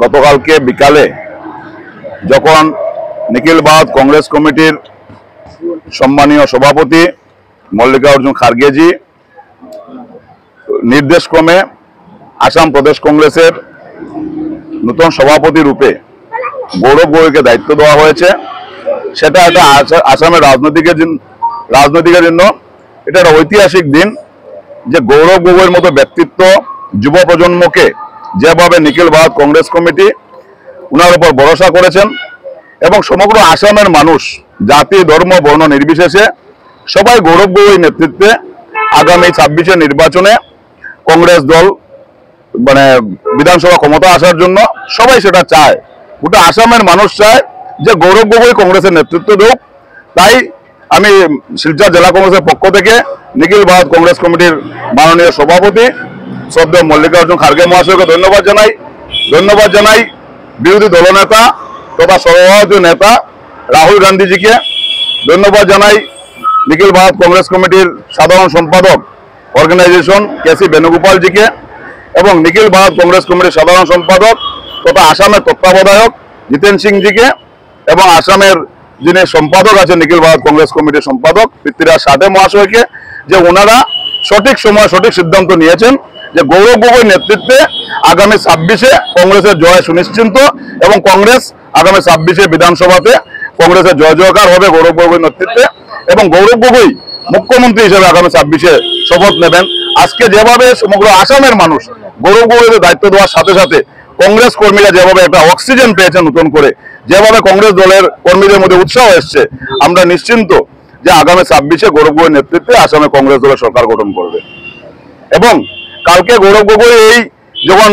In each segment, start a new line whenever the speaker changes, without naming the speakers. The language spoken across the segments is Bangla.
গতকালকে বিকালে যখন নিখিল ভারত কংগ্রেস কমিটির সম্মানীয় সভাপতি মল্লিকার্জুন খারগেজি নির্দেশক্রমে আসাম প্রদেশ কংগ্রেসের নতুন সভাপতি রূপে গৌরব গগৈকে দায়িত্ব দেওয়া হয়েছে, সেটা একটা আসামের রাজনৈতিকের জন্য এটা একটা ঐতিহাসিক দিন। যে গৌরব গগৈর মতো ব্যক্তিত্ব যুব প্রজন্মকে যেভাবে নিখিল ভারত কংগ্রেস কমিটি উনার উপর ভরসা করেছেন এবং সমগ্র আসামের মানুষ জাতি ধর্ম বর্ণ নির্বিশেষে সবাই গৌরব গগৈর নেতৃত্বে আগামী 26 নির্বাচনে কংগ্রেস দল বিধানসভা ক্ষমতা আসার জন্য সবাই সেটা চায়। গোটা আসামের মানুষ চায় যে গৌরব গগৈ কংগ্রেসের নেতৃত্ব দেওক। তাই আমি শিলচর জেলা কংগ্রেসের পক্ষ থেকে নিখিল ভারত কংগ্রেস কমিটির মাননীয় সভাপতি শ্রদ্ধেয় মল্লিকার্জুন খারগে মহাশয়কে ধন্যবাদ জানাই বিরোধী দলনেতা তথা সর্বভারতীয় নেতা রাহুল গান্ধীজিকে ধন্যবাদ জানাই, নিখিল ভারত কংগ্রেস কমিটির সাধারণ সম্পাদক অর্গানাইজেশন কেসি বেণুগোপালজিকে এবং নিখিল ভারত কংগ্রেস কমিটির সাধারণ সম্পাদক তথা আসামের তত্ত্বাবধায়ক জিতেন সিংজিকে এবং আসামের যিনি সম্পাদক আছেন নিখিল ভারত কংগ্রেস কমিটির সম্পাদক পৃথ্বীরাজ সাথে মহাশয়কে, যে ওনারা সঠিক সময় সঠিক সিদ্ধান্ত নিয়েছেন যে গৌরব গগৈর নেতৃত্বে আগামী 26 কংগ্রেসের জয় সুনিশ্চিত এবং কংগ্রেস আগামী 26 বিধানসভাতে কংগ্রেসের জয় জয়কার হবে গৌরব গগৈর নেতৃত্বে এবং গৌরব গগৈ মুখ্যমন্ত্রী হিসেবে আগামী 26 শপথ নেবেন। আজকে যেভাবে সমগ্র আসামের মানুষ গৌরব গগৈকে দায়িত্ব দেওয়ার সাথে সাথে কংগ্রেস কর্মীরা যেভাবে একটা অক্সিজেন পেয়েছে নতুন করে, যেভাবে কংগ্রেস দলের কর্মীদের মধ্যে উৎসাহ এসছে, আমরা নিশ্চিন্ত যে আগামী 26 গৌরব গগৈর নেতৃত্বে আসামে কংগ্রেস দলের সরকার গঠন করবে। এবং কালকে গৌরব গগৈ এই যখন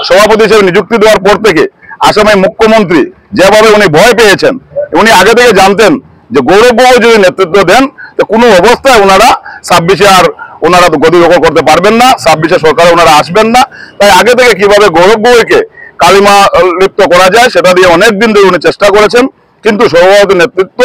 সভাপতি হিসেবে নিযুক্তি দেওয়ার পর থেকে আসামের মুখ্যমন্ত্রী যেভাবে উনি ভয় পেয়েছেন, উনি আগে থেকে জানতেন যে গৌরব গগৈ যদি নেতৃত্ব দেন তো কোনো অবস্থায় ওনারা 26 আর ওনারা গদি দখল করতে পারবেন না, 26 সরকারে ওনারা আসবেন না। তাই আগে থেকে কিভাবে গৌরব গগৈকে কালিমা লিপ্ত করা যায় সেটা দিয়ে অনেকদিন ধরে উনি চেষ্টা করেছেন, কিন্তু সর্বভারতীয় নেতৃত্ব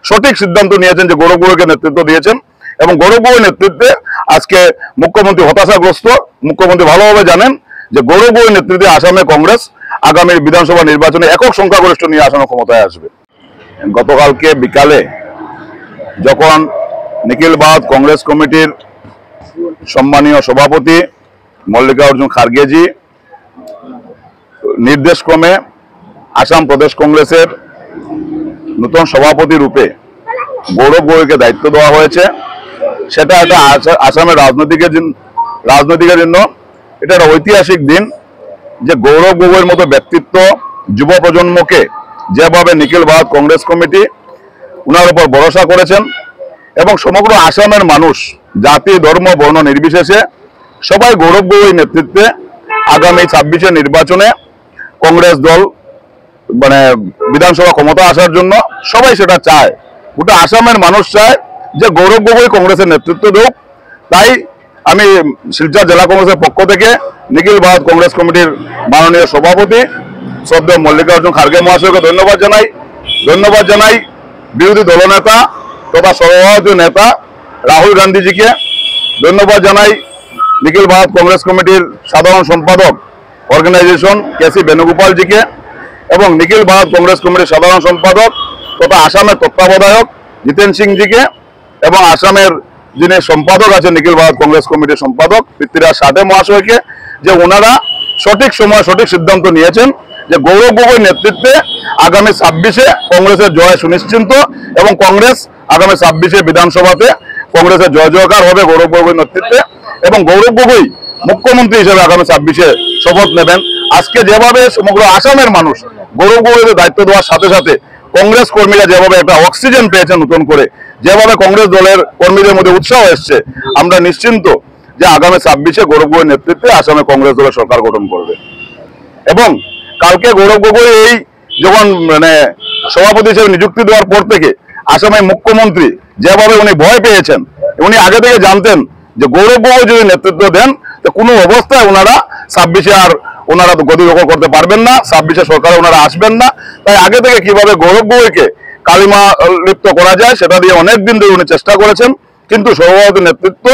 সঠিক সিদ্ধান্ত নিয়েছেন যে গৌরব গগৈকে নেতৃত্ব দিয়েছেন এবং গৌরব গগৈর নেতৃত্বে আজকে মুখ্যমন্ত্রী হতাশাগ্রস্ত। মুখ্যমন্ত্রী ভালোভাবে জানেন যে গৌরব গগৈর নেতৃত্বে আসামে কংগ্রেস আগামী বিধানসভা নির্বাচনে একক সংখ্যাগরিষ্ঠ নিয়ে আসামে ক্ষমতায় আসবে। গতকালকে বিকালে যখন নিখিল ভারত কংগ্রেস কমিটির সম্মানীয় সভাপতি মল্লিকার্জুন খারগেজি নির্দেশক্রমে আসাম প্রদেশ কংগ্রেসের নতুন সভাপতি রূপে গৌরব গগৈকে দায়িত্ব দেওয়া হয়েছে, সেটা একটা আসামের রাজনৈতিকের জন্য এটা একটা ঐতিহাসিক দিন। যে গৌরব গগৈর মতো ব্যক্তিত্ব যুব প্রজন্মকে যেভাবে নিখিল ভারত কংগ্রেস কমিটি উনার উপর ভরসা করেছেন এবং সমগ্র আসামের মানুষ জাতি ধর্ম বর্ণ নির্বিশেষে সবাই গৌরব গগৈর নেতৃত্বে আগামী 26 নির্বাচনে কংগ্রেস দল বিধানসভা ক্ষমতা আসার জন্য সবাই সেটা চায়। গোটা আসামের মানুষ চায় যে গৌরব গগৈ কংগ্রেসের নেতৃত্ব দেওক। তাই আমি শিলচর জেলা কংগ্রেসের পক্ষ থেকে নিখিল ভারত কংগ্রেস কমিটির মাননীয় সভাপতি শ্রদ্ধেয় মল্লিকার্জুন খারগে মহাশয়কে ধন্যবাদ জানাই বিরোধী দলনেতা তথা সর্বভারতীয় নেতা রাহুল গান্ধীজিকে ধন্যবাদ জানাই, নিখিল ভারত কংগ্রেস কমিটির সাধারণ সম্পাদক অর্গানাইজেশন কেসি বেণুগোপালজিকে এবং নিখিল ভারত কংগ্রেস কমিটির সাধারণ সম্পাদক তথা আসামের তত্ত্বাবধায়ক জিতেন সিংজিকে এবং আসামের যিনি সম্পাদক আছেন নিখিল ভারত কংগ্রেস কমিটির সম্পাদক পৃথ্বীরাজ সাথে মহাশয়কে, যে ওনারা সঠিক সময় সঠিক সিদ্ধান্ত নিয়েছেন যে গৌরব গগৈর নেতৃত্বে আগামী 26 কংগ্রেসের জয় সুনিশ্চিত এবং কংগ্রেস আগামী 26 বিধানসভাতে কংগ্রেসের জয় জয়কার হবে গৌরব গগৈর নেতৃত্বে এবং গৌরব গগৈ মুখ্যমন্ত্রী হিসেবে আগামী 26 শপথ নেবেন। আজকে যেভাবে সমগ্র আসামের মানুষ গৌরব গগৈকে দায়িত্ব দেওয়ার সাথে সাথে কংগ্রেস কর্মীরা যেভাবে একটা অক্সিজেন পেয়েছেন নতুন করে, যেভাবে কংগ্রেস দলের কর্মীদের মধ্যে উৎসাহ এসছে, আমরা নিশ্চিন্ত যে আগামী 26 গৌরব গগৈর নেতৃত্বে আসামে কংগ্রেস দলের সরকার গঠন করবে। এবং কালকে গৌরব গগৈ এই যখন সভাপতি হিসেবে নিযুক্তি দেওয়ার পর থেকে আসামের মুখ্যমন্ত্রী যেভাবে উনি ভয় পেয়েছেন, উনি আগে থেকে জানতেন যে গৌরব গগৈ যদি নেতৃত্ব দেন তো কোনো অবস্থায় ওনারা 26 আর ওনারা গদি দখল করতে পারবেন না, 26 সরকারে ওনারা আসবেন না। তাই আগে থেকে কিভাবে গৌরব গগৈকে কালিমা লিপ্ত করা যায় সেটা দিয়ে অনেকদিন ধরে উনি চেষ্টা করেছেন, কিন্তু সর্বভারতীয় নেতৃত্ব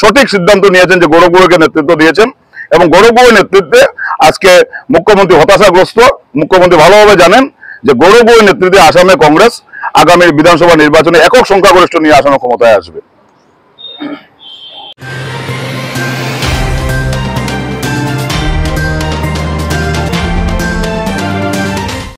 সঠিক সিদ্ধান্ত নিয়েছেন যে গৌরব গগৈকে নেতৃত্ব দিয়েছেন এবং গৌরব গগৈর নেতৃত্বে আজকে মুখ্যমন্ত্রী হতাশাগ্রস্ত। মুখ্যমন্ত্রী ভালোভাবে জানেন যে গৌরব গগৈর নেতৃত্বে আসামে কংগ্রেস আগামী বিধানসভা নির্বাচনে একক সংখ্যাগরিষ্ঠ নিয়ে আসামে ক্ষমতায় আসবে।